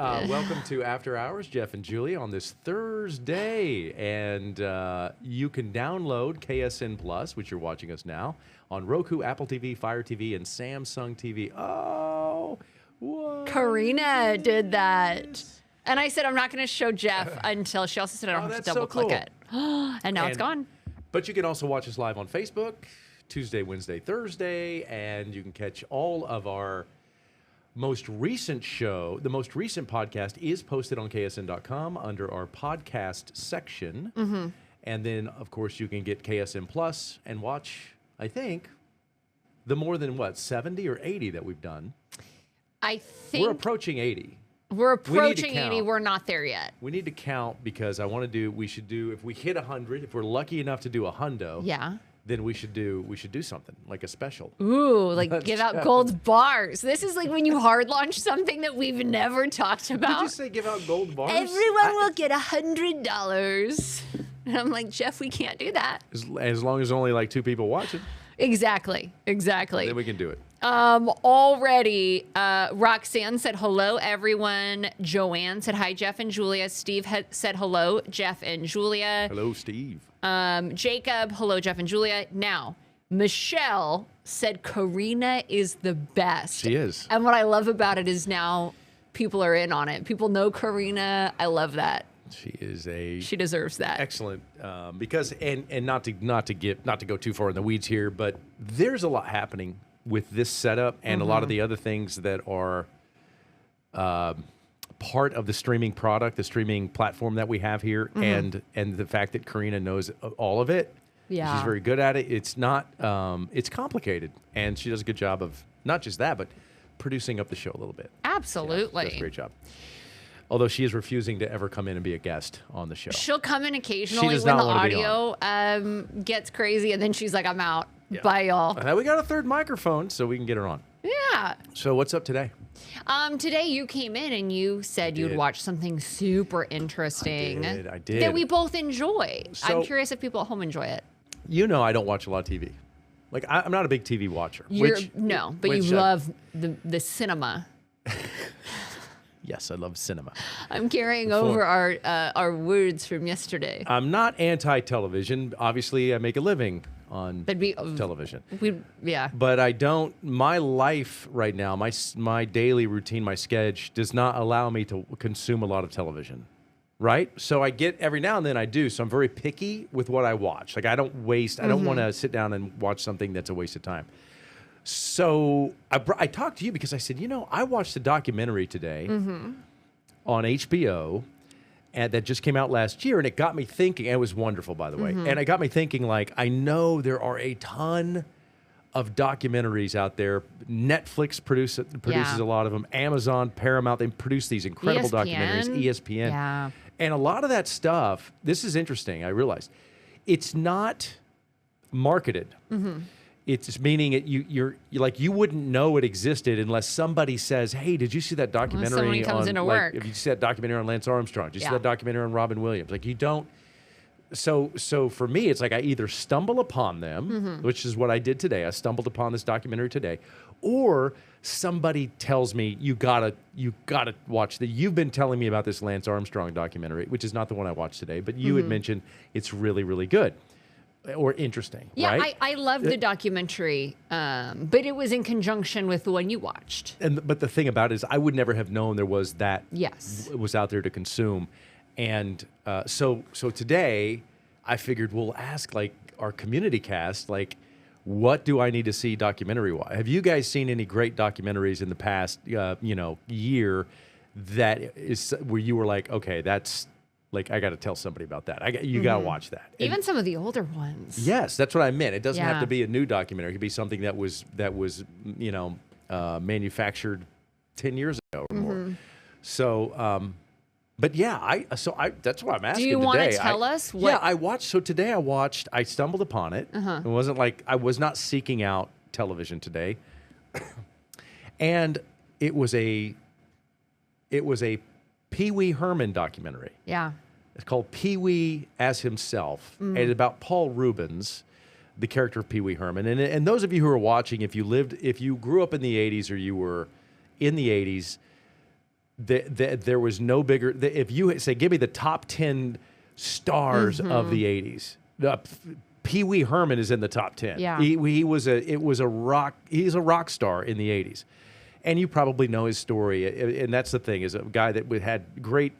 Welcome to After Hours, Jeff and Julie, on this Thursday. And you can download KSN Plus, which you're watching us now, on Roku, Apple TV, Fire TV, and Samsung TV. Oh, what? Karina did that. And I said, I'm not going to show Jeff until she also said I don't have to double click it. And now it's gone. But you can also watch us live on Facebook, Tuesday, Wednesday, Thursday, and you can catch all of our most recent show. The most recent podcast is posted on KSN.com under our podcast section. Mm-hmm. And then, of course, you can get KSN Plus and watch, I think, the more than, 70 or 80 that we've done? I think... We're approaching 80. We're approaching 80. We're not there yet. We need to count because we should do, if we hit 100, if we're lucky enough to do a hundo, then we should do something like a special. Ooh, like give out gold bars. This is like when you hard launch something that we've never talked about. Did you say give out gold bars? Everyone will get $100. And I'm like, Jeff, we can't do that. As long as only like 2 people watch it. Exactly. Then we can do it. Already, Roxanne said hello, everyone. Joanne said hi, Jeff and Julia. Steve said hello, Jeff and Julia. Hello, Steve. Jacob, hello, Jeff and Julia. Now, Michelle said Karina is the best. She is. And what I love about it is now people are in on it. People know Karina. I love that. She deserves that. Excellent. Because not to go too far in the weeds here, but there's a lot happening with this setup and a lot of the other things that are part of the streaming product, the streaming platform that we have here, and the fact that Karina knows all of it. Yeah. She's very good at it. It's not it's complicated, and she does a good job of not just that, but producing up the show a little bit. Absolutely. Yeah, does a great job. Although she is refusing to ever come in and be a guest on the show. She'll come in occasionally when the audio gets crazy, and then she's like, I'm out. Yeah. Bye, y'all. Now we got a third microphone, so we can get her on. Yeah. So what's up today? Today you came in and you said you'd watch something super interesting. I did. That we both enjoy. So, I'm curious if people at home enjoy it. You know I don't watch a lot of TV. Like, I'm not a big TV watcher. But you love the cinema. Yes, I love cinema. I'm carrying over our words from yesterday. I'm not anti-television. Obviously, I make a living on television. But I don't. My life right now, my daily routine, my schedule does not allow me to consume a lot of television. Right? So I get every now and then I do. So I'm very picky with what I watch. Like I don't waste. I don't want to sit down and watch something that's a waste of time. So I talked to you because I said, I watched a documentary today on HBO and that just came out last year, and it got me thinking. And it was wonderful, by the way. And it got me thinking, like, I know there are a ton of documentaries out there. Netflix produces a lot of them. Amazon, Paramount, they produce these incredible documentaries. ESPN. Yeah. And a lot of that stuff, this is interesting, I realized, it's not marketed. It's meaning you're like you wouldn't know it existed unless somebody says, "Hey, did you see that documentary?" Somebody comes into work. If you see that documentary on Lance Armstrong, did you see that documentary on Robin Williams? Like you don't. So for me, it's like I either stumble upon them, which is what I did today. I stumbled upon this documentary today, or somebody tells me you gotta watch that. You've been telling me about this Lance Armstrong documentary, which is not the one I watched today, but you had mentioned it's really, really good. Or interesting, yeah, right? I love the documentary, but it was in conjunction with the one you watched. But the thing about it is I would never have known there was that was out there to consume. And so today I figured we'll ask like our community cast, like, what do I need to see documentary-wise? Have you guys seen any great documentaries in the past, year that is where you were like, okay, that's like, I got to tell somebody about that. You got to watch that. Even some of the older ones. Yes, that's what I meant. It doesn't have to be a new documentary. It could be something that was manufactured 10 years ago or more. So, but yeah, that's what I'm asking today. Do you want to tell us what? Yeah, I watched. So today I stumbled upon it. It wasn't like I was not seeking out television today. And it was a Pee Wee Herman documentary. Yeah. It's called Pee Wee as Himself. And it's about Paul Rubens, the character of Pee Wee Herman. And those of you who are watching, if you grew up in the 80s or you were in the 80s, there was no bigger. If you say, give me the top 10 stars of the 80s, Pee Wee Herman is in the top 10. Yeah. He's a rock star in the 80s. And you probably know his story. And that's the thing, is a guy that had great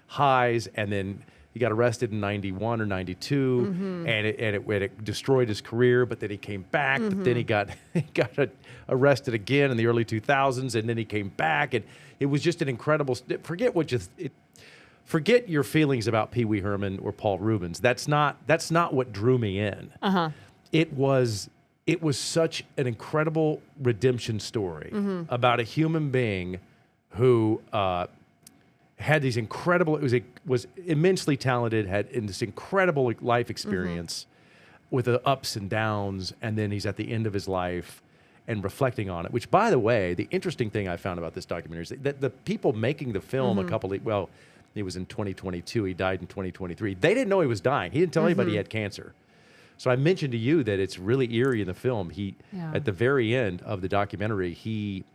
highs, and then he got arrested in 91 or 92, and it destroyed his career, but then he came back, but then he got arrested again in the early 2000s, and then he came back, and it was just an incredible, forget your feelings about Pee Wee Herman or Paul Reubens. That's not what drew me in. It was such an incredible redemption story about a human being who had these incredible, was immensely talented, had this incredible life experience with the ups and downs, and then he's at the end of his life and reflecting on it. Which, by the way, the interesting thing I found about this documentary is that the people making the film it was in 2022, he died in 2023. They didn't know he was dying. He didn't tell anybody he had cancer. So I mentioned to you that it's really eerie in the film. At the very end of the documentary,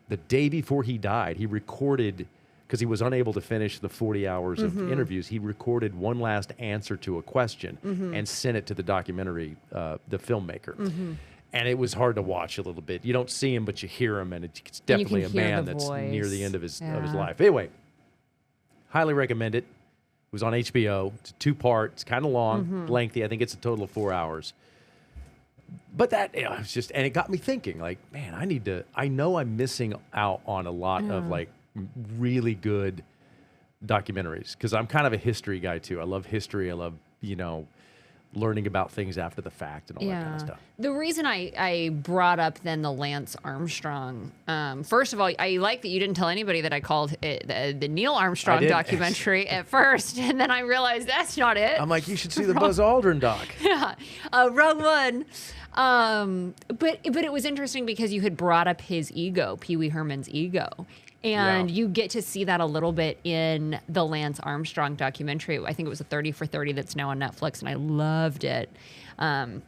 the day before he died, he recorded, because he was unable to finish the 40 hours of interviews, he recorded one last answer to a question and sent it to the documentary, the filmmaker. And it was hard to watch a little bit. You don't see him, but you hear him, and it's definitely a man that's near the end of his life. Anyway, highly recommend it. It was on HBO. It's a 2-part. It's kind of long, lengthy. I think it's a total of 4 hours. But it's just, and it got me thinking, like, man, I know I'm missing out on a lot of like really good documentaries, because I'm kind of a history guy too. I love history. I love, learning about things after the fact and all that kind of stuff. The reason I brought up then the Lance Armstrong, first of all, I like that you didn't tell anybody that I called it the Neil Armstrong documentary at first, and then I realized that's not it. I'm like, you should see the Buzz Aldrin doc. Yeah, wrong one. But it was interesting because you had brought up his ego, Pee Wee Herman's ego. And you get to see that a little bit in the Lance Armstrong documentary. I think it was a 30 for 30 that's now on Netflix, and I loved it. And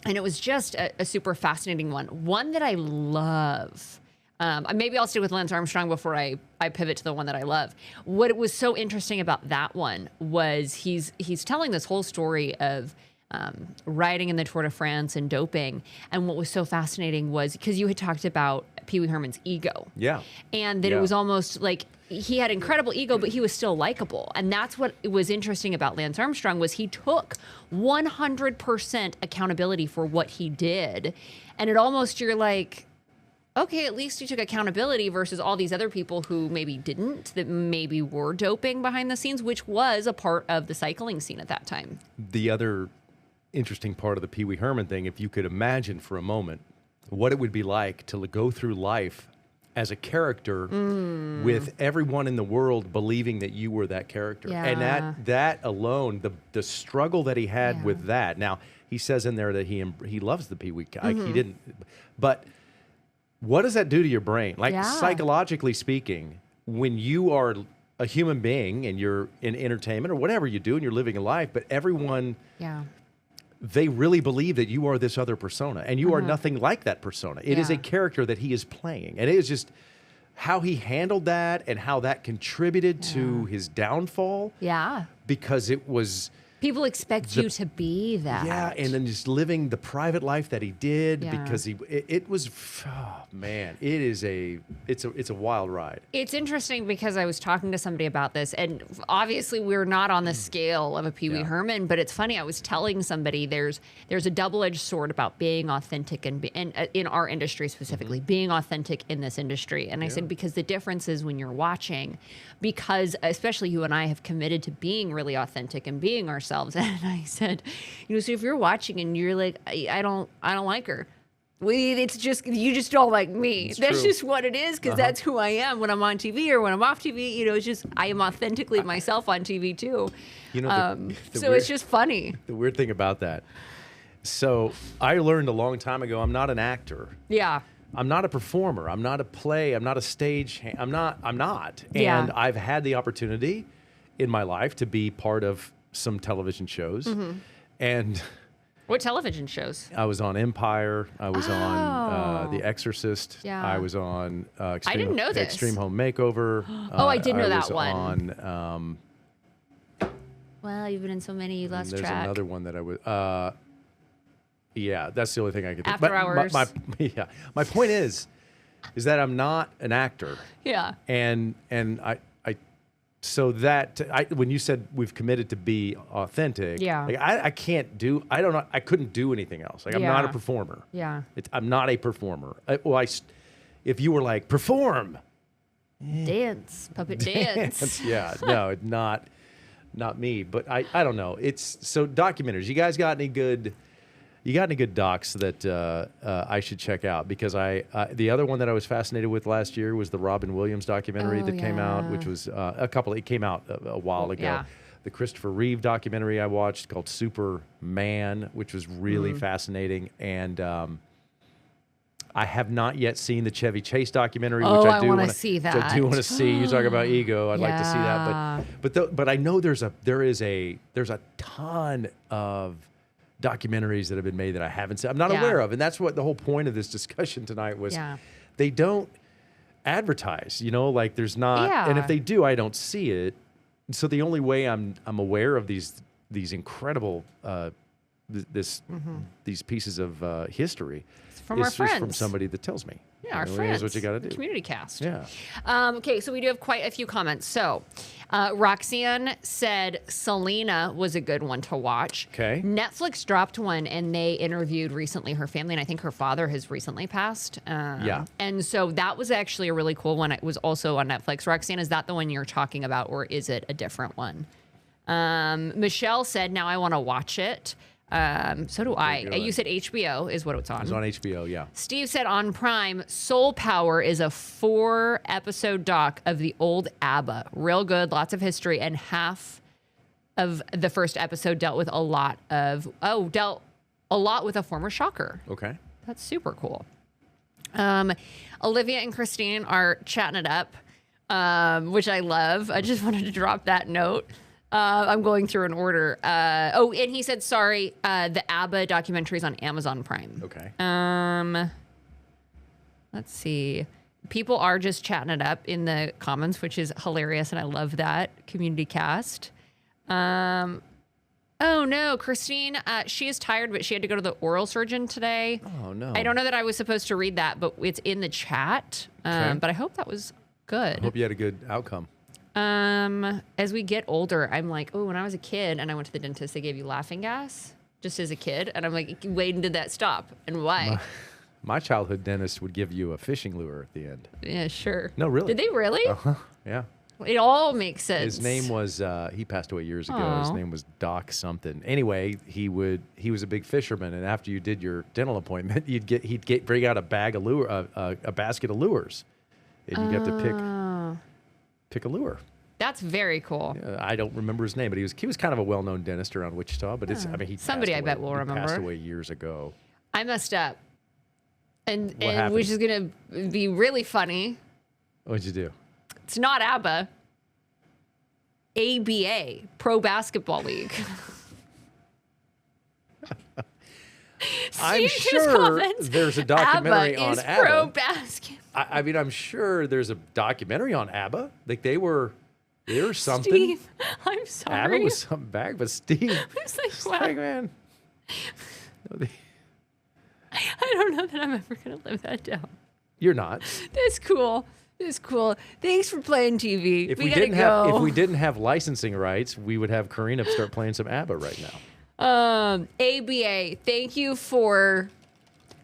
it was just a super fascinating one. One that I love. Maybe I'll stay with Lance Armstrong before I pivot to the one that I love. What was so interesting about that one was he's telling this whole story of riding in the Tour de France and doping. And what was so fascinating was, because you had talked about Pee Wee Herman's ego. Yeah. And that it was almost like he had incredible ego, but he was still likable. And that's what was interesting about Lance Armstrong, was he took 100% accountability for what he did. And it almost, you're like, okay, at least he took accountability versus all these other people who maybe didn't, that maybe were doping behind the scenes, which was a part of the cycling scene at that time. The other interesting part of the Pee Wee Herman thing, if you could imagine for a moment what it would be like to go through life as a character with everyone in the world believing that you were that character. Yeah. And that alone, the struggle that he had with that. Now, he says in there that he loves the Pee Wee. He didn't. But what does that do to your brain? Like, psychologically speaking, when you are a human being and you're in entertainment or whatever you do and you're living a life, but everyone... they really believe that you are this other persona, and you are nothing like that persona. It is a character that he is playing. And it is just how he handled that and how that contributed to his downfall. Yeah. Because it was... people expect you to be that. Yeah, and then just living the private life that he did, because it was, oh man, it's a wild ride. It's interesting because I was talking to somebody about this, and obviously we're not on the scale of a Pee Wee Herman, but it's funny, I was telling somebody there's a double-edged sword about being authentic and in our industry specifically, being authentic in this industry. And I said, because the difference is when you're watching, because especially you and I have committed to being really authentic and being ourselves. And I said, so if you're watching and you're like, I don't like her. It's just, you just don't like me. That's just what it is, because that's who I am when I'm on TV or when I'm off TV. It's just, I am authentically myself on TV too. So it's just funny. The weird thing about that. So I learned a long time ago, I'm not an actor. Yeah. I'm not a performer. I'm not a play. I'm not a stage. I'm not. And I've had the opportunity in my life to be part of some television shows. And What television shows? I was on Empire. I was on The Exorcist. Yeah. I was on I didn't know this. Extreme Home Makeover. I did know that one. On. Well, you've been in so many, you lost there's track. another one that I would. Yeah, that's the only thing I could think. After Hours. My point is that I'm not an actor. Yeah. And so that when you said we've committed to be authentic, yeah. Like I couldn't do anything else. Like I'm not a performer. Yeah. I'm not a performer. If you were like perform, dance, puppet dance. Yeah, no, not me. But I don't know. It's so documentaries. You guys got any good? You got any good docs that I should check out? Because the other one that I was fascinated with last year was the Robin Williams documentary that came out, which was it came out a while ago. Yeah. The Christopher Reeve documentary I watched called Superman, which was really fascinating. And I have not yet seen the Chevy Chase documentary, which I do want to see. That. Which I do want to see. You talk about ego. I'd like to see that. But I know there's a ton of documentaries that have been made that I haven't seen. I'm not aware of. And that's what the whole point of this discussion tonight was. Yeah. They don't advertise, like there's not. Yeah. And if they do, I don't see it. So the only way I'm aware of these incredible these pieces of history is from somebody that tells me. Yeah, our friends. Here's what you got to do. Community cast. Yeah. Okay, so we do have quite a few comments. So Roxanne said Selena was a good one to watch. Okay. Netflix dropped one, and they interviewed recently her family, and I think her father has recently passed. And so that was actually a really cool one. It was also on Netflix. Roxanne, is that the one you're talking about, or is it a different one? Michelle said, now I want to watch it. So do I. You said HBO is what it's on. It's on HBO, yeah. Steve said on Prime, Soul Power is a 4-episode doc of the old ABBA. Real good, lots of history, and half of the first episode dealt with a lot with a former Shocker. Okay. That's super cool. Olivia and Christine are chatting it up, which I love. I just wanted to drop that note. I'm going through an order. And he said, sorry, the ABBA documentary is on Amazon Prime. Okay. Let's see. People are just chatting it up in the comments, which is hilarious, and I love that. Community cast. Oh, no. Christine, she is tired, but she had to go to the oral surgeon today. Oh, no. I don't know that I was supposed to read that, but it's in the chat. Okay. But I hope that was good. I hope you had a good outcome. As we get older, I'm like, oh, when I was a kid and I went to the dentist, they gave you laughing gas just as a kid. And I'm like, when did that stop? And why? My childhood dentist would give you a fishing lure at the end. Yeah, sure. No, really. Did they really? Uh-huh. Yeah. It all makes sense. His name was, he passed away years ago. Aww. His name was Doc something. Anyway, he was a big fisherman. And after you did your dental appointment, he'd bring out a bag of a basket of lures. And you got to pick a lure. That's very cool. I don't remember his name, but he was kind of a well-known dentist around Wichita. But somebody I bet will remember. He passed away years ago. I messed up, and which is gonna be really funny. What'd you do? It's not ABBA. ABA, Pro Basketball League. I'm sure there's a documentary ABBA on is ABBA. Pro Basketball. I mean, I'm sure there's a documentary on ABBA. Like they were something. Steve, I'm sorry. ABBA was something back, but Steve, I was like, wow. man. I don't know that I'm ever gonna live that down. You're not. That's cool. That's cool. Thanks for playing TV. If we didn't have licensing rights, we would have Karina start playing some ABBA right now. ABA, thank you for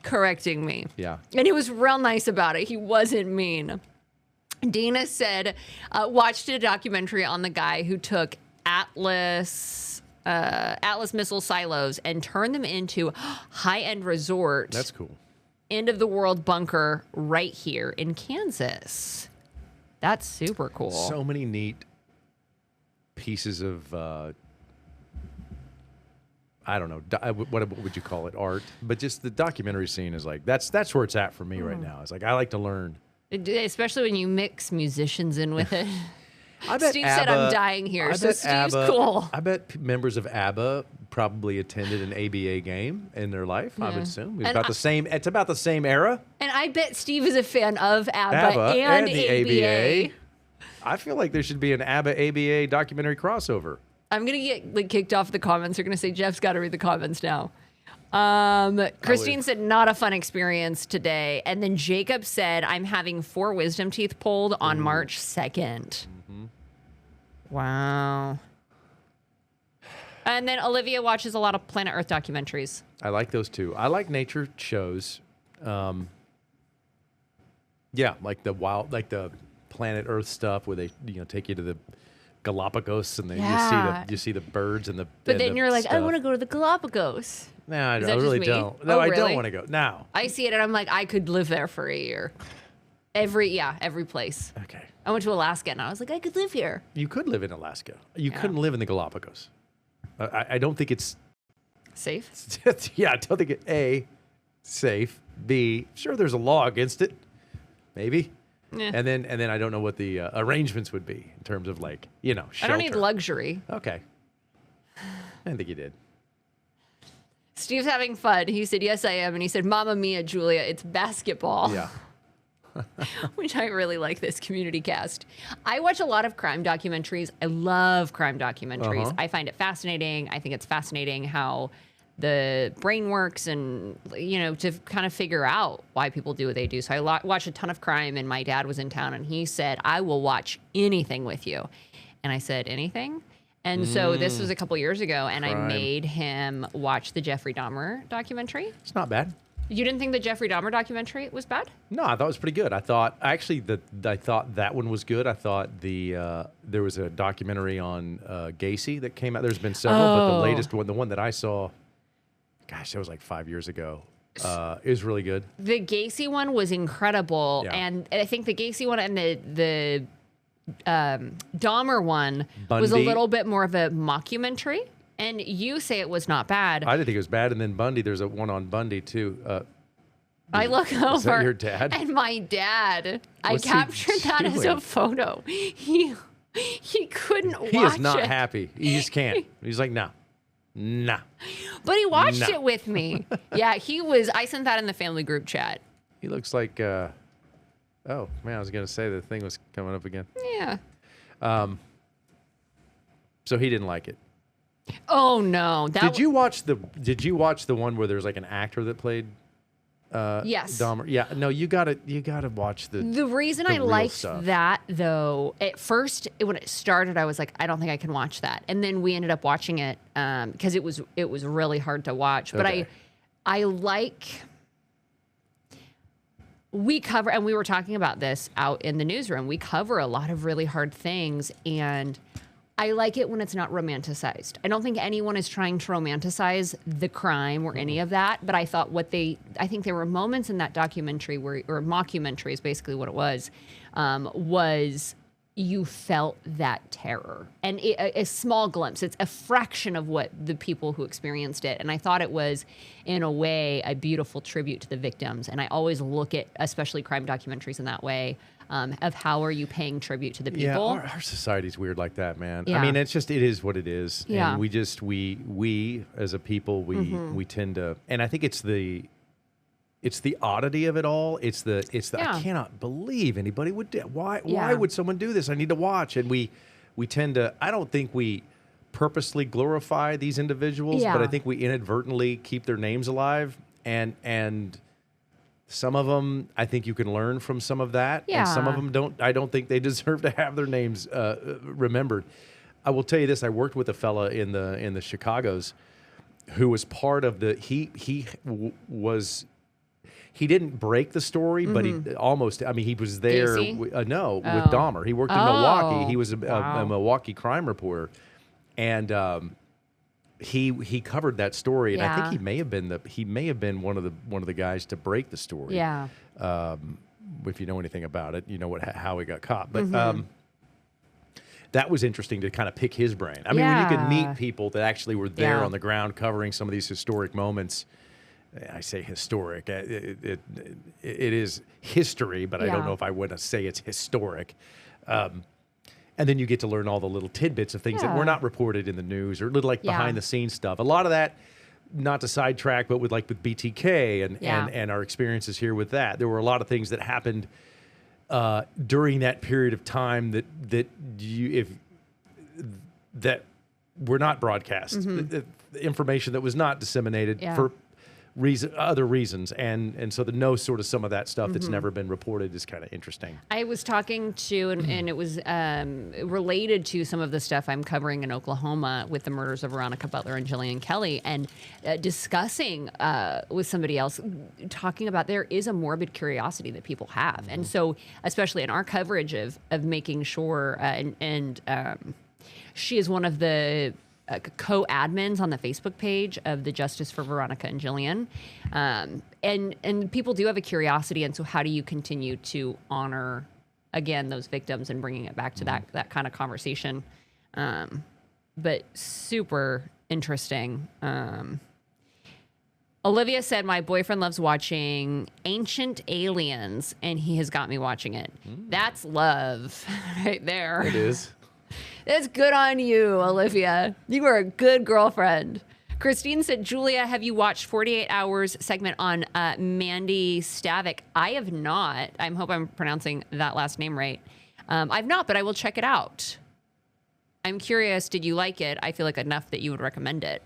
correcting me. Yeah. And he was real nice about it. He wasn't mean. Dina said, watched a documentary on the guy who took Atlas missile silos and turned them into high-end resort. That's cool. End of the world bunker right here in Kansas. That's super cool. So many neat pieces of I don't know, what would you call it, art? But just the documentary scene is like, that's where it's at for me right now. It's like, I like to learn. Especially when you mix musicians in with it. I bet Steve said I'm dying here, so Steve's cool. I bet members of ABBA probably attended an ABA game in their life, I would assume. It's about the same era. And I bet Steve is a fan of ABBA and the ABA. I feel like there should be an ABBA documentary crossover. I'm going to get kicked off the comments. They're going to say, Jeff's got to read the comments now. Christine said, not a fun experience today. And then Jacob said, I'm having 4 wisdom teeth pulled on March 2nd. Wow. And then Olivia watches a lot of Planet Earth documentaries. I like those too. I like nature shows. Like the Planet Earth stuff where they take you to the Galapagos and then you see the birds and the. But then you're like, stuff. I want to go to the Galapagos. No, I really don't. No, I don't want to go. Now I see it and I'm like, I could live there for a year. Every place. Okay. I went to Alaska and I was like, I could live here. You could live in Alaska. You couldn't live in the Galapagos. I don't think it's safe. Yeah, I don't think it's safe. B, sure, there's a law against it, maybe. Yeah. And then I don't know what the arrangements would be in terms of shelter. I don't need luxury. Okay. I didn't think you did. Steve's having fun. He said, yes, I am. And he said, Mamma Mia, Julia, it's basketball. Yeah. Which I really like this community cast. I watch a lot of crime documentaries. I love crime documentaries. I find it fascinating. I think it's fascinating how the brain works and, to kind of figure out why people do what they do. So I watch a ton of crime, and my dad was in town, and he said, I will watch anything with you. And I said, anything? And so this was a couple years ago, and I made him watch the Jeffrey Dahmer documentary. It's not bad. You didn't think the Jeffrey Dahmer documentary was bad? No, I thought it was pretty good. I thought that one was good. I thought there was a documentary on Gacy that came out. There's been several, but the latest one, the one that I saw, gosh, that was like 5 years ago, is really good. The Gacy one was incredible, and I think the Gacy one and the Dahmer one was a little bit more of a mockumentary. And you say it was not bad. I didn't think it was bad. And then Bundy, there's one on Bundy too. I look over. Is that your dad? And my dad, I captured that as a photo. He couldn't watch it. He is not happy. He just can't. He's like, nah. But he watched it with me. Yeah, he was. I sent that in the family group chat. He looks like, oh man, I was going to say the thing was coming up again. Yeah. So he didn't like it. Oh no! Did you watch the one where there's like an actor that played? Yes. Dahmer? Yeah. No, you gotta watch the. The reason I liked that though, at first when it started, I was like, I don't think I can watch that, and then we ended up watching it because it was really hard to watch. But I like. We cover, and we were talking about this out in the newsroom. We cover a lot of really hard things, and I like it when it's not romanticized. I don't think anyone is trying to romanticize the crime or any of that, but I thought I think there were moments in that documentary or mockumentary is basically what it was you felt that terror. And a small glimpse. It's a fraction of what the people who experienced it. And I thought it was, in a way, a beautiful tribute to the victims. And I always look at, especially crime documentaries in that way, of how are you paying tribute to the people. Yeah, our society's weird like that, man. Yeah. I mean, it is what it is. Yeah. And we as a people, we tend to, and I think it's the oddity of it all. It's the I cannot believe anybody would do. Why would someone do this? I need to watch. And we tend to, I don't think we purposely glorify these individuals, but I think we inadvertently keep their names alive. And some of them, I think you can learn from some of that. Yeah. And some of them don't. I don't think they deserve to have their names remembered. I will tell you this. I worked with a fella in the Chicagos who was part of the, he didn't break the story, but he almost, I mean, he was there, with Dahmer. He worked in Milwaukee. He was a Milwaukee crime reporter. And he covered that story. And I think he may have been one of the guys to break the story. Yeah. If you know anything about it, you know how he got caught. But that was interesting to kind of pick his brain. I mean, when you could meet people that actually were there on the ground covering some of these historic moments. I say historic. It is history, but I don't know if I would say it's historic. And then you get to learn all the little tidbits of things that were not reported in the news, or little like behind the scenes stuff. A lot of that, not to sidetrack, but with BTK and our experiences here with that. There were a lot of things that happened during that period of time that were not broadcast. The information that was not disseminated for other reasons, and so to know sort of some of that stuff that's never been reported is kind of interesting. I was talking to, and it was related to some of the stuff I'm covering in Oklahoma with the murders of Veronica Butler and Jillian Kelly, and discussing with somebody else, talking about there is a morbid curiosity that people have, and so especially in our coverage of making sure, and she is one of the co-admins on the Facebook page of the Justice for Veronica and Jillian. And people do have a curiosity. And so how do you continue to honor, again, those victims and bringing it back to that kind of conversation? But super interesting. Olivia said, my boyfriend loves watching Ancient Aliens, and he has got me watching it. That's love right there. It is. That's good on you, Olivia. You are a good girlfriend. Christine said, Julia, have you watched 48 Hours segment on Mandy Stavik? I have not. I hope I'm pronouncing that last name right. I've not, but I will check it out. I'm curious, did you like it? I feel like enough that you would recommend it.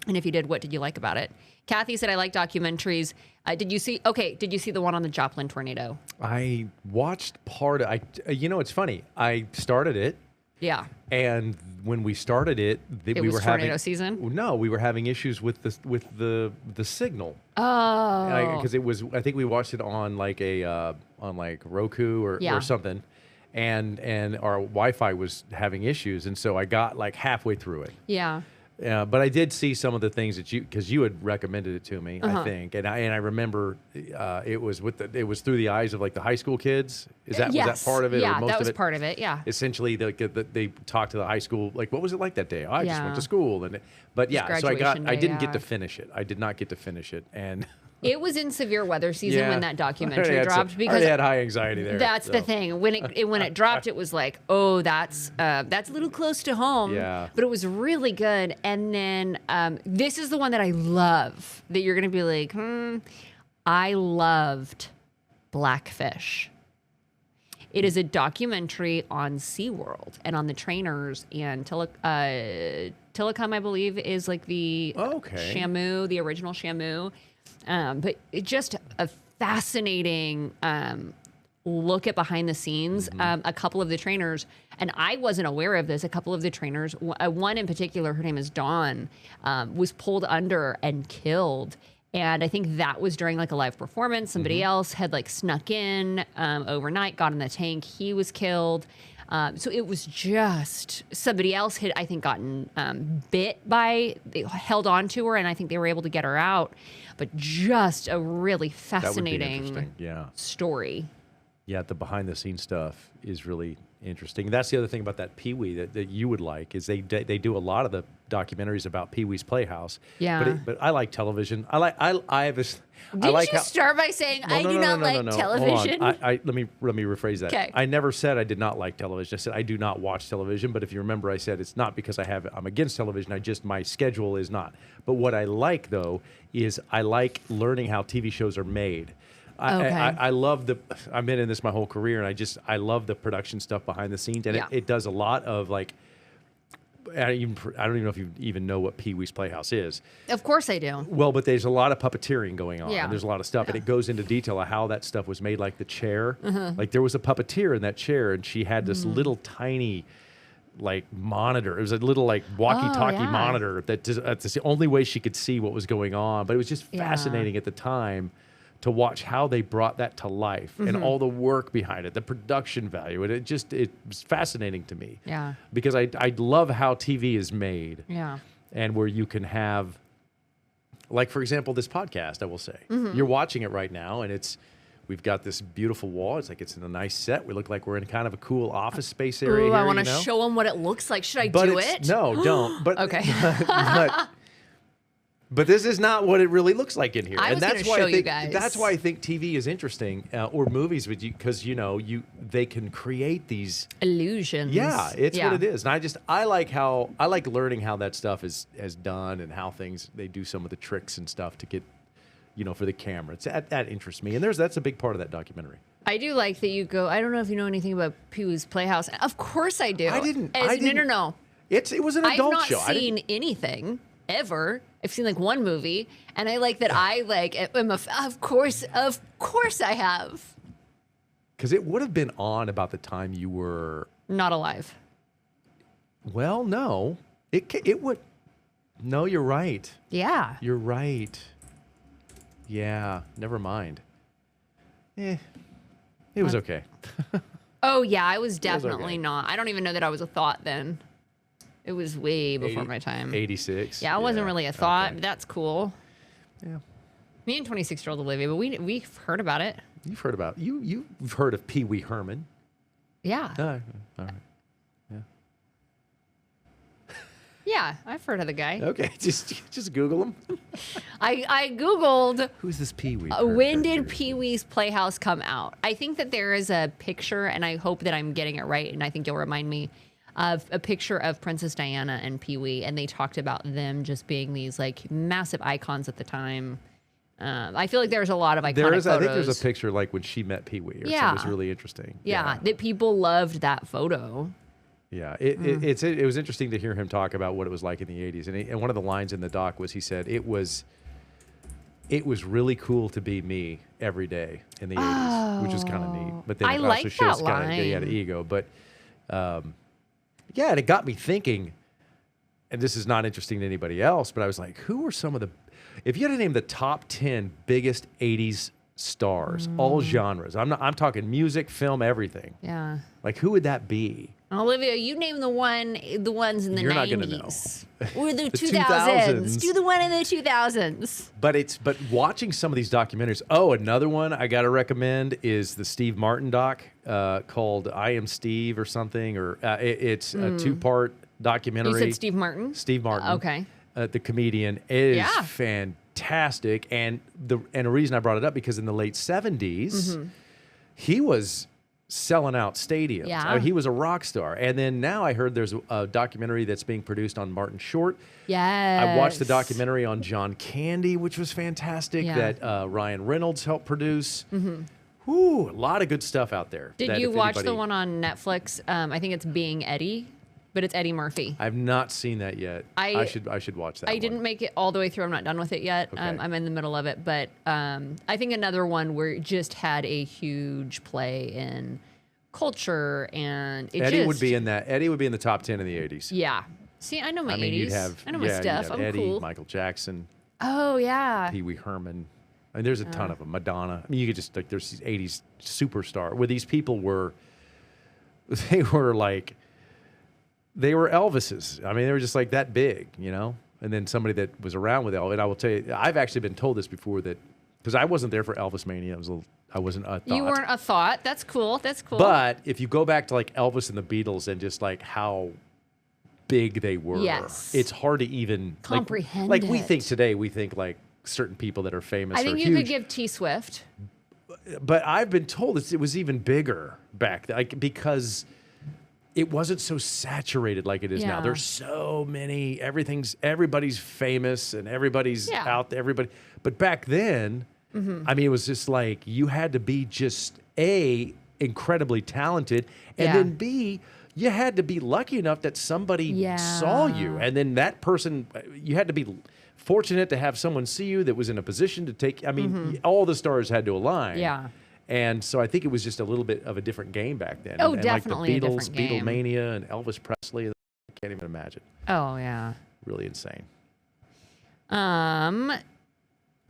And if you did, what did you like about it? Kathy said, I like documentaries. Did you see the one on the Joplin tornado? I watched part of it. You know, it's funny. I started it. Yeah. And when we started it, we were having tornado season. No, we were having issues with the signal. Oh. Because it was. I think we watched it on like Roku or something, and our Wi-Fi was having issues, and so I got like halfway through it. Yeah. But I did see some of the things that because you had recommended it to me, I think, and I remember it was through the eyes of like the high school kids. Was that part of it? Yeah, or most that was of it? Part of it. Yeah. Essentially, they talked to the high school, like, what was it like that day? I just went to school, so I didn't get to finish it. I did not get to finich it, and. It was in severe weather season when that documentary dropped, because I had high anxiety there. That's the thing. When it dropped, it was like, oh, that's a little close to home. Yeah. But it was really good. And then this is the one that I love. That you're gonna be like, I loved Blackfish. It is a documentary on SeaWorld and on the trainers, and Telecom, I believe, is like the Shamu, the original Shamu. But it's just a fascinating look at behind the scenes. A couple of the trainers, and I wasn't aware of this, a couple of the trainers, one in particular, her name is Dawn, was pulled under and killed. And I think that was during like a live performance. Somebody else had like snuck in overnight, got in the tank. He was killed. So it was just somebody else had, I think, gotten they held on to her, and I think they were able to get her out. But just a really fascinating story. Yeah, the behind the scenes stuff is really interesting. That's the other thing about that Pee-wee that you would like, is they do a lot of the documentaries about Pee-wee's Playhouse. Yeah. But I like television. I have this. Did you start by saying I do not like television? Hold on. Let me rephrase that. Okay. I never said I did not like television. I said I do not watch television. But if you remember, I said it's not because I'm against television. My schedule is not. But what I like though is I like learning how TV shows are made. I love I've been in this my whole career, and I love the production stuff behind the scenes, and it does a lot of like. I don't even know if you even know what Pee-wee's Playhouse is. Of course I do. Well, but there's a lot of puppeteering going on. Yeah. There's a lot of stuff, and it goes into detail of how that stuff was made, like the chair. Like there was a puppeteer in that chair, and she had this little tiny like monitor. It was a little like walkie-talkie monitor that's the only way she could see what was going on. But it was just fascinating at the time to watch how they brought that to life and all the work behind it, the production value. And it was fascinating to me. Yeah. Because I love how TV is made. Yeah. And where you can have, like, for example, this podcast, I will say. You're watching it right now, and we've got this beautiful wall. It's like it's in a nice set. We look like we're in kind of a cool office space area here. I want to show them what it looks like. Should I do it? No, don't. But okay. but But this is not what it really looks like in here. And that's why I think that's why I think TV is interesting, or movies with you, because they can create these illusions. Yeah, it's what it is. And I like learning how that stuff is done and how they do some of the tricks and stuff to get, for the camera. That interests me, and that's a big part of that documentary. I do like that you go. I don't know if you know anything about Pee-wee's Playhouse. Of course I do. I didn't. No. It was an adult show. I've not seen anything ever. I've seen like one movie, and I like that. Of course I have. Because it would have been on about the time you were not alive. Well, no, it would. No, you're right. Yeah, you're right. Yeah, never mind. It was okay. Oh yeah, I was definitely not. I don't even know that I was a thought then. It was way before my time. 86. Yeah, I wasn't really a thought. Okay. That's cool. Yeah. Me and 26-year-old Olivia, but we've heard about it. You've heard about you've heard of Pee Wee Herman. Yeah. All right. Yeah. Yeah, I've heard of the guy. Okay, just Google him. I Googled. Who's this Pee Wee? When did Pee Wee's Playhouse come out? I think that there is a picture, and I hope that I'm getting it right, and I think you'll remind me of a picture of Princess Diana and Pee Wee, and they talked about them just being these like massive icons at the time. I feel like there's a lot of iconic photos. I think there's a picture like when she met Pee Wee. Something was really interesting. Yeah, that people loved that photo. Yeah, it was interesting to hear him talk about what it was like in the 80s. And one of the lines in the doc was he said, it was really cool to be me every day in the 80s, which is kind of neat. But then it also shows kind of he had an ego. But yeah, and it got me thinking, and this is not interesting to anybody else, but I was like, who were some of the, if you had to name the top 10 biggest 80s stars, all genres, I'm talking music, film, everything. Yeah. Like, who would that be? Olivia, you name the ones in the You're 90s. Not gonna know. Or the 2000s. Do the one in the 2000s. But watching some of these documentaries. Oh, another one I got to recommend is the Steve Martin doc called I Am Steve or something. Or it's a 2-part documentary. You said Steve Martin? Steve Martin. Okay. The comedian is fantastic. And the reason I brought it up because in the late 70s, he was selling out stadiums. Yeah. He was a rock star. And then now I heard there's a documentary that's being produced on Martin Short. Yes. I watched the documentary on John Candy, which was fantastic, that Ryan Reynolds helped produce. Whew, a lot of good stuff out there. Did you watch the one on Netflix? I think it's Being Eddie, but it's Eddie Murphy. I've not seen that yet. I should watch that. I didn't make it all the way through. I'm not done with it yet. Okay. I'm in the middle of it, but I think another one where it just had a huge play in culture, and Eddie would be in that. Eddie would be in the top 10 in the 80s. Yeah. See, I know my 80s. I know my stuff. I'm Eddie, cool. Michael Jackson. Oh yeah. Pee Wee Herman. I mean, there's a ton of them. Madonna. I mean, you could just like there's these 80s superstar where these people were. They were Elvises. I mean, they were just like that big, And then somebody that was around with Elvis. And I will tell you, I've actually been told this before that because I wasn't there for Elvis Mania. I wasn't a thought. You weren't a thought. That's cool. That's cool. But if you go back to like Elvis and the Beatles and just like how big they were, it's hard to even comprehend. Like we think today, we think like certain people that are famous. I think you could give T Swift. But I've been told it was even bigger back then, because it wasn't so saturated like it is now. There's so many. Everybody's famous and everybody's out there. But back then. I mean, it was just like you had to be just A, incredibly talented, and then B, you had to be lucky enough that somebody saw you. And then that person, you had to be fortunate to have someone see you that was in a position to take, I mean, all the stars had to align. Yeah. And so I think it was just a little bit of a different game back then. Oh, and definitely like the Beatles, a different game. Beatlemania, and Elvis Presley, I can't even imagine. Oh, yeah. Really insane.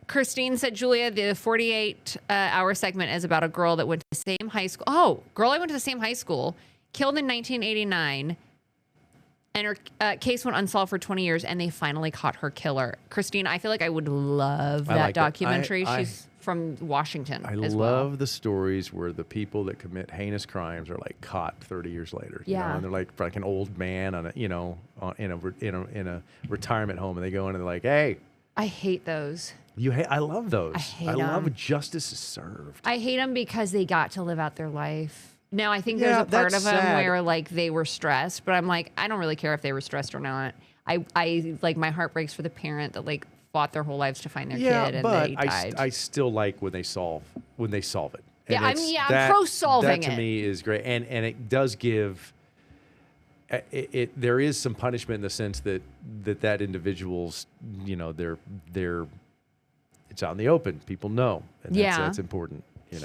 Christine said, Julia, the 48-hour segment is about a girl that went to the same high school. Oh, girl I went to the same high school, killed in 1989, and her case went unsolved for 20 years, and they finally caught her killer. Christine, I feel like I would love that documentary. She's from Washington as well. I love the stories where the people that commit heinous crimes are like caught 30 years later. You know, and they're like an old man on a, in a retirement home, and they go in and they're like, hey, I hate those. I love those. I love justice is served. I hate them because they got to live out their life. Now, I think there's a part of them where like they were stressed, but I'm like, I don't really care if they were stressed or not. I like, my heart breaks for the parent that like fought their whole lives to find their kid and they died. I still like when they solve it. And I'm pro solving it. That to me is great, and it does give. There is some punishment in the sense that individual's, you know, they're it's out in the open. People know, and that's important, you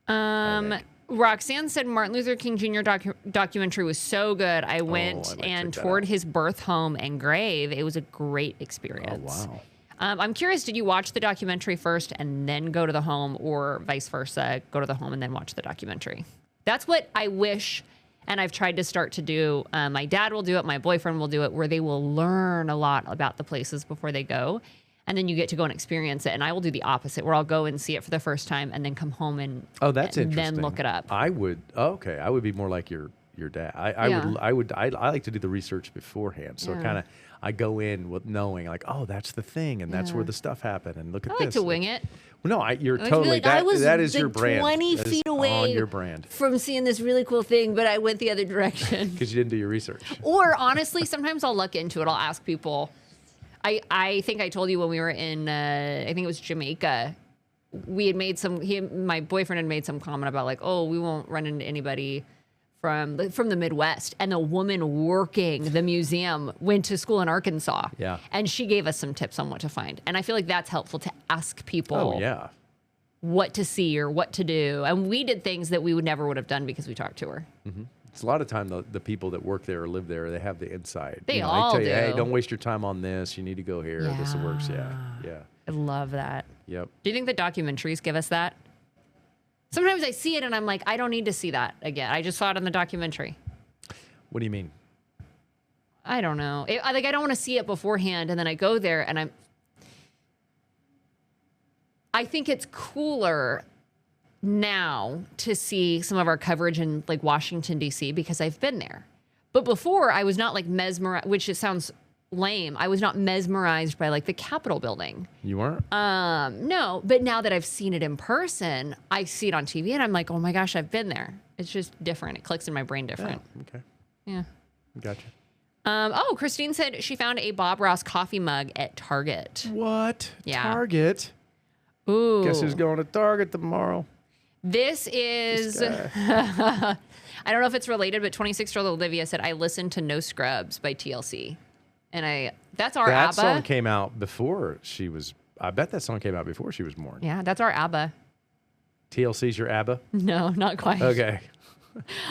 know. Roxanne said Martin Luther King Jr. documentary was so good. I went and toured his birth home and grave. It was a great experience. Oh, wow. I'm curious, did you watch the documentary first and then go to the home, or vice versa, go to the home and then watch the documentary? That's what I wish, and I've tried to start to do. My dad will do it. My boyfriend will do it, where they will learn a lot about the places before they go. And then you get to go and experience it. And I will do the opposite, where I'll go and see it for the first time and then come home and that's interesting. Then look it up. I would be more like your dad. I like to do the research beforehand. So I go in with knowing like, oh, that's the thing, and that's where the stuff happened, and look at this. I like to wing it. Well, no, you're totally that is your brand. 20 feet away on your brand from seeing this really cool thing, but I went the other direction because you didn't do your research. Or honestly, sometimes I'll look into it. I'll ask people. I think I told you when we were in, I think it was Jamaica, we had made my boyfriend had made some comment about like, oh, we won't run into anybody from the Midwest. And the woman working the museum went to school in Arkansas. Yeah. And she gave us some tips on what to find. And I feel like that's helpful to ask people what to see or what to do. And we did things that we never would have done because we talked to her. Mm-hmm. It's a lot of time the people that work there or live there, they have the insight. They all tell you, do. Hey, don't waste your time on this. You need to go here. Yeah. This works. Yeah. I love that. Yep. Do you think the documentaries give us that? Sometimes I see it and I'm like, I don't need to see that again. I just saw it in the documentary. What do you mean? I don't know. I don't want to see it beforehand, and then I go there and I think it's cooler now to see some of our coverage in like Washington, D.C. because I've been there. But before I was not like mesmerized, which it sounds lame. I was not mesmerized by like the Capitol building. You weren't? No, but now that I've seen it in person, I see it on TV and I'm like, oh my gosh, I've been there. It's just different. It clicks in my brain different. Oh, okay. Yeah. Gotcha. Christine said she found a Bob Ross coffee mug at Target. What? Yeah. Target? Ooh. Guess who's going to Target tomorrow? This is, I don't know if it's related, but 26-year-old Olivia said, I listened to No Scrubs by TLC. And that's our ABBA. That song came out before she was, I bet that song came out before she was born. Yeah, that's our ABBA. TLC's your ABBA? No, not quite. Okay.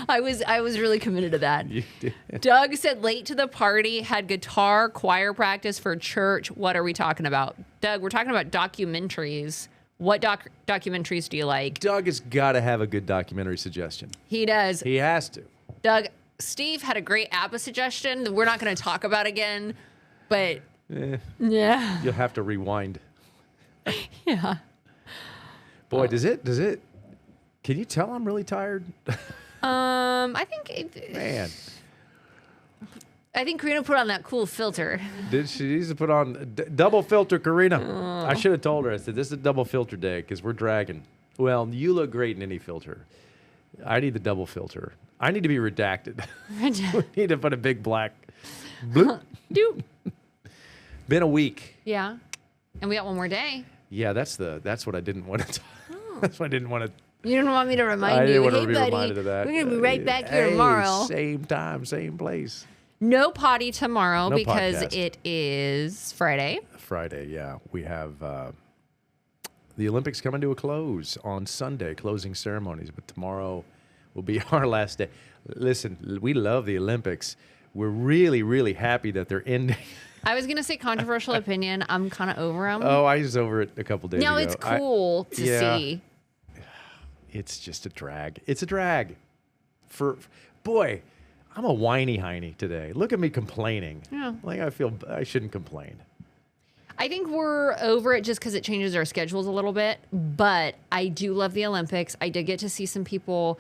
I was really committed to that. You did. Doug said late to the party, had guitar, choir practice for church. What are we talking about? Doug, we're talking about documentaries. What documentaries do you like? Doug has got to have a good documentary suggestion. He does. He has to. Doug, Steve had a great ABBA suggestion that we're not going to talk about again, but yeah. You'll have to rewind. Yeah. Boy, does it? Can you tell I'm really tired? I think Man. I think Karina put on that cool filter. Did she needs to put on double filter, Karina? I should have told her. I said, this is a double filter day because we're dragging. Well, you look great in any filter. I need the double filter. I need to be redacted. We need to put a big black bloop. Doop. Been a week. Yeah. And we got one more day. Yeah, that's what I didn't want to That's what I didn't want to. You didn't want me to remind you. Hey, buddy, we're going to be right back here tomorrow. Same time, same place. No potty tomorrow because podcast. It is Friday. Friday, yeah. We have the Olympics coming to a close on Sunday, closing ceremonies. But tomorrow will be our last day. Listen, we love the Olympics. We're really, really happy that they're ending. I was going to say controversial opinion. I'm kind of over them. Oh, I was over it a couple days ago. No, it's cool to see. It's just a drag. It's a drag. Boy, I'm a whiny hiney today. Look at me complaining. Yeah. Like I feel I shouldn't complain. I think we're over it just because it changes our schedules a little bit. But I do love the Olympics. I did get to see some people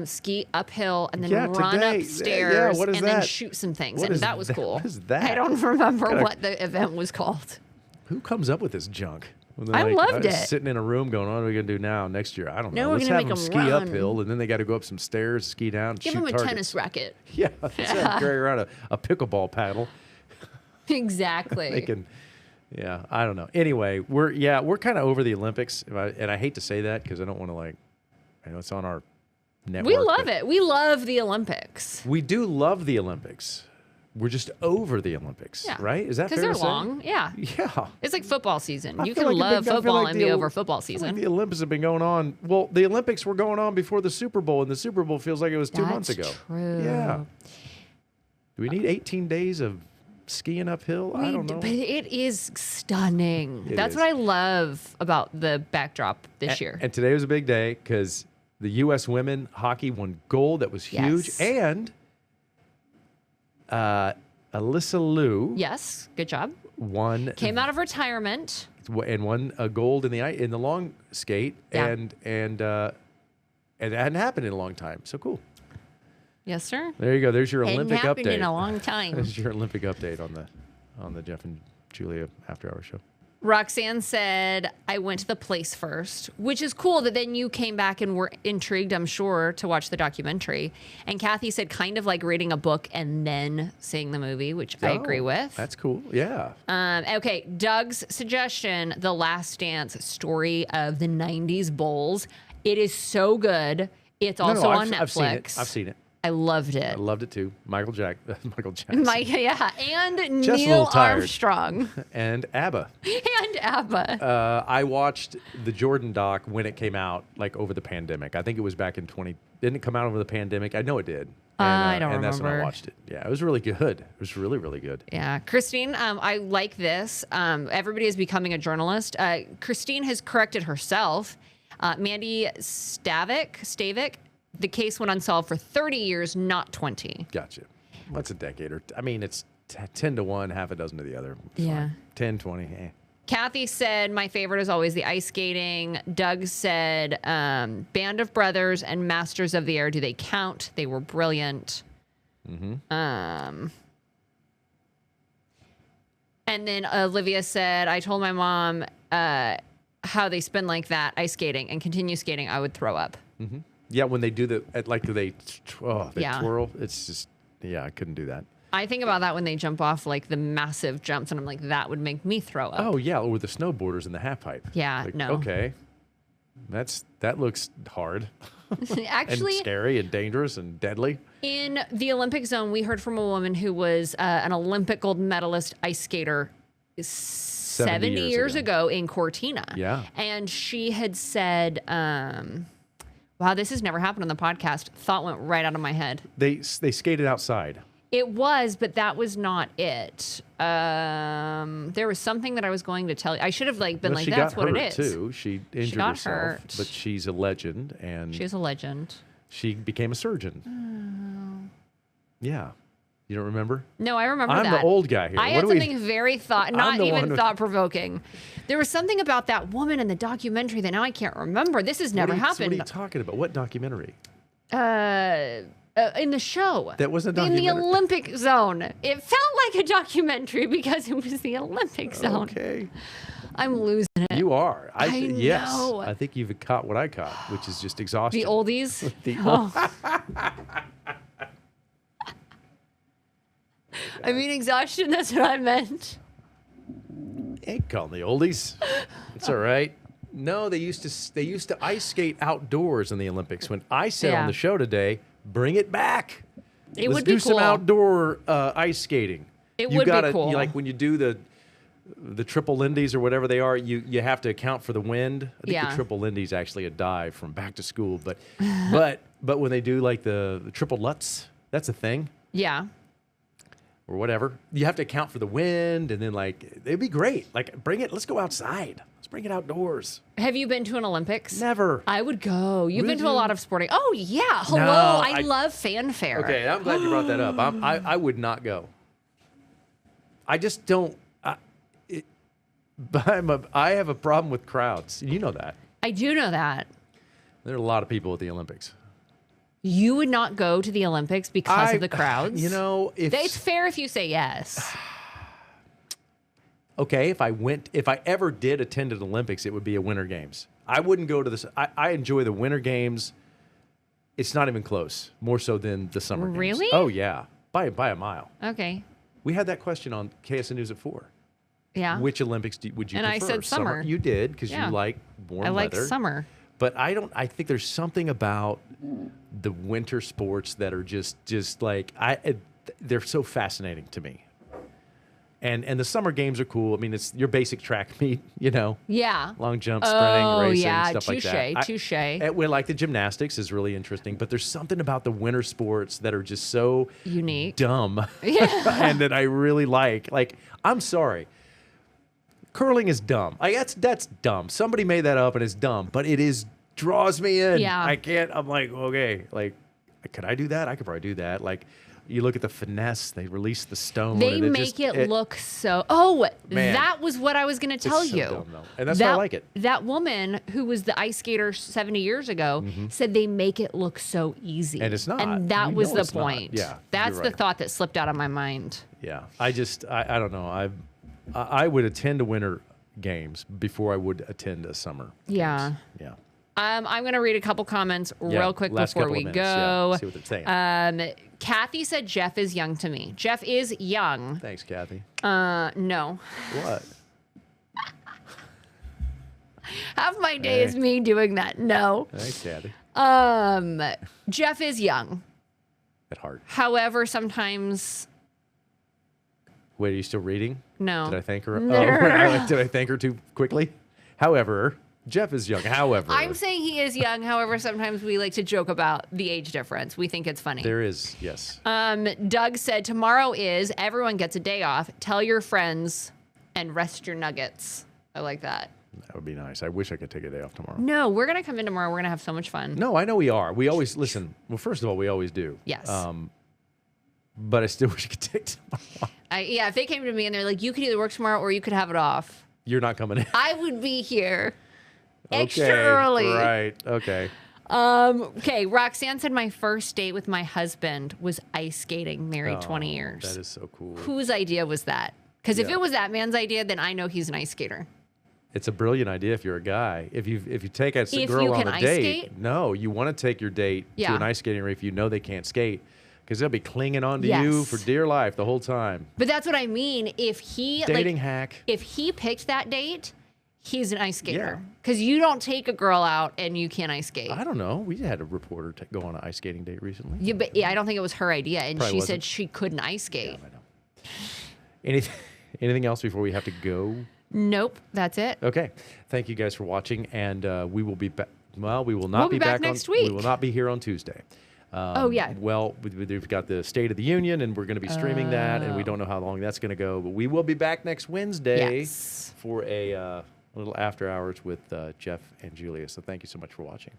ski uphill and then run upstairs what is and that? then shoot some things. And that was cool. What is that? I don't remember what the event was called. Who comes up with this junk? I loved it. Sitting in a room going, what are we going to do now next year? I don't know. No, Let's we're have gonna them make ski 'em run. uphill, and then they got to go up some stairs, ski down, Give shoot them a targets. tennis racket. Yeah, let's have them carry around a pickleball paddle. Exactly. They can, yeah, I don't know. Anyway, we're kind of over the Olympics, and I hate to say that because I don't want to I know it's on our network. We love it. We love the Olympics. We do love the Olympics. We're just over the Olympics, right? Is that fair to say? Because they're long. Yeah. Yeah. It's like football season. You feel can like love football and be over football season. The Olympics have been going on. Well, the Olympics were going on before the Super Bowl, and the Super Bowl feels like it was 2 months ago. True. Yeah. Do we need 18 days of skiing uphill? I don't know. But it is stunning. That's is. what I love about the backdrop this year. And today was a big day because the U.S. women hockey won gold. That was huge. Yes. And Alyssa Liu. Yes, good job. Came out of retirement and won a gold in the long skate, and that hadn't happened in a long time. So cool. Yes, sir. There you go. There's your Olympic happened update. in a long time. There's your Olympic update on the Jeff and Julia After Hours show. Roxanne said, I went to the place first, which is cool that then you came back and were intrigued, I'm sure, to watch the documentary. And Kathy said, kind of like reading a book and then seeing the movie, which I agree with. That's cool. Yeah. Okay, Doug's suggestion, The Last Dance, story of the 90s Bulls. It is so good. It's also on Netflix. I've seen it. I loved it. I loved it too. Michael Jackson. And Just Neil Armstrong. And ABBA. And ABBA. I watched the Jordan doc when it came out, like over the pandemic. I think it was back in didn't it come out over the pandemic? I know it did. I don't remember. And that's when I watched it. Yeah, it was really good. It was really, really good. Yeah. Christine, I like this. Everybody is becoming a journalist. Christine has corrected herself. Mandy Stavik, the case went unsolved for 30 years, not 20. Gotcha. What's a decade? It's 10 to 1, half a dozen to the other. Yeah. 10, 20. Kathy said, my favorite is always the ice skating. Doug said, Band of Brothers and Masters of the Air, do they count? They were brilliant. Mm-hmm. And then Olivia said, I told my mom how they spin like that, ice skating, and continue skating, I would throw up. Mm-hmm. Yeah, when they do they twirl. It's just, I couldn't do that. I think about that when they jump off like the massive jumps, and I'm like, that would make me throw up. Oh yeah, or the snowboarders in the half pipe. Yeah, no. Okay, that looks hard. Actually, and scary and dangerous and deadly. In the Olympic zone, we heard from a woman who was an Olympic gold medalist ice skater 70 years ago in Cortina. Yeah, and she had said. Wow, this has never happened on the podcast. Thought went right out of my head. They skated outside. It was, but that was not it. There was something that I was going to tell you. I should have been like, that's what it is. Too. She injured herself, but she's a legend, and she's a legend. She became a surgeon. Yeah. You don't remember? No, I remember that. I'm the old guy here. I had something very not even thought-provoking. There was something about that woman in the documentary that now I can't remember. This has never happened. What are you talking about? What documentary? In the show. That wasn't a documentary. In the Olympic zone. It felt like a documentary because it was the Olympic zone. Okay. I'm losing it. You are. I yes. know. I think you've caught what I caught, which is just exhaustion. The oldies? I mean exhaustion, that's what I meant. Ain't calling the oldies. It's all right. No, they used to ice skate outdoors in the Olympics. When I said on the show today, bring it back. Let's do some outdoor ice skating. It would be cool. Like when you do the triple Lindy's or whatever they are, you have to account for the wind. I think the triple Lindy's actually a dive from back to school, but when they do like the triple Lutz, that's a thing. Yeah. Or whatever. You have to account for the wind, and then it'd be great. Bring it. Let's go outside. Let's bring it outdoors. Have you been to an Olympics? Never. I would go. You've been to a lot of sporting. Oh yeah. Hello. No, I love fanfare. Okay, I'm glad you brought that up. I would not go. I just don't. I have a problem with crowds. You know that. I do know that. There are a lot of people at the Olympics. You would not go to the Olympics because of the crowds? You know, it's fair if you say yes. okay, if I ever did attend an Olympics, it would be a Winter Games. I wouldn't go to this. I enjoy the Winter Games. It's not even close, more so than the Summer Games. Really? Oh, yeah. By a mile. Okay. We had that question on KSN News at 4. Yeah. Which Olympics would you prefer? And I said summer. You did, because you like warm weather. I like summer. But I think there's something about the winter sports that are just like, they're so fascinating to me. And the summer games are cool. I mean, it's your basic track meet, Yeah. Long jump, sprinting, racing, stuff like that. Touche. We like the gymnastics is really interesting, but there's something about the winter sports that are just so unique, dumb, yeah. and that I really like. Like, I'm sorry, curling is dumb. That's dumb. Somebody made that up, and it's dumb, but it draws me in. Yeah. I can't. I'm like, okay, like, could I do that? I could probably do that. Like. You look at the finesse, they release the stone. They make it look so... Oh, man, that was what I was going to tell you. So dumb, though. And that's why I like it. That woman who was the ice skater 70 years ago said they make it look so easy. And it's not. And that was the point. Yeah, that's the thought that slipped out of my mind. Yeah. I don't know. I would attend a Winter Games before I would attend a Summer Yeah. Games. Yeah. I'm going to read a couple comments real quick before we go. Yeah. See what they're saying. Kathy said Jeff is young to me. Jeff is young. Thanks, Kathy. No. What? Half my day is me doing that. No. Thanks, Kathy. Jeff is young. At heart. However, sometimes... Wait, are you still reading? No. Did I thank her? Oh, did I thank her too quickly? However... Jeff is young. However, I'm saying he is young. However, sometimes we like to joke about the age difference. We think it's funny. There is, yes. Doug said tomorrow is everyone gets a day off. Tell your friends and rest your nuggets. I like that. That would be nice. I wish I could take a day off tomorrow. No, we're gonna come in tomorrow. We're gonna have so much fun. No, I know we are. We always listen. Well, first of all, we always do. Yes. But I still wish I could take tomorrow. Yeah, if they came to me and they're like, you could either work tomorrow or you could have it off. You're not coming in. I would be here. Extra okay, early. Right. Okay. Okay. Roxanne said my first date with my husband was ice skating, married 20 years. That is so cool. Whose idea was that? Because if it was that man's idea, then I know he's an ice skater. It's a brilliant idea if you're a guy. If you take a girl on a date, no, you want to take your date to an ice skating rink if you know they can't skate. Because they'll be clinging on to you for dear life the whole time. But that's what I mean. If he dating hack. If he picked that date, he's an ice skater. Because you don't take a girl out and you can't ice skate. I don't know. We had a reporter go on an ice skating date recently. Yeah, but I don't think it was her idea. And Probably she wasn't. said she couldn't ice skate. Yeah, I know. Anything else before we have to go? Nope, that's it. Okay. Thank you guys for watching. And we will be back. Well, we will not be back next week. We will not be here on Tuesday. Well, we've got the State of the Union, and we're going to be streaming that, and we don't know how long that's going to go. But we will be back next Wednesday for a little after hours with Jeff and Julia. So thank you so much for watching.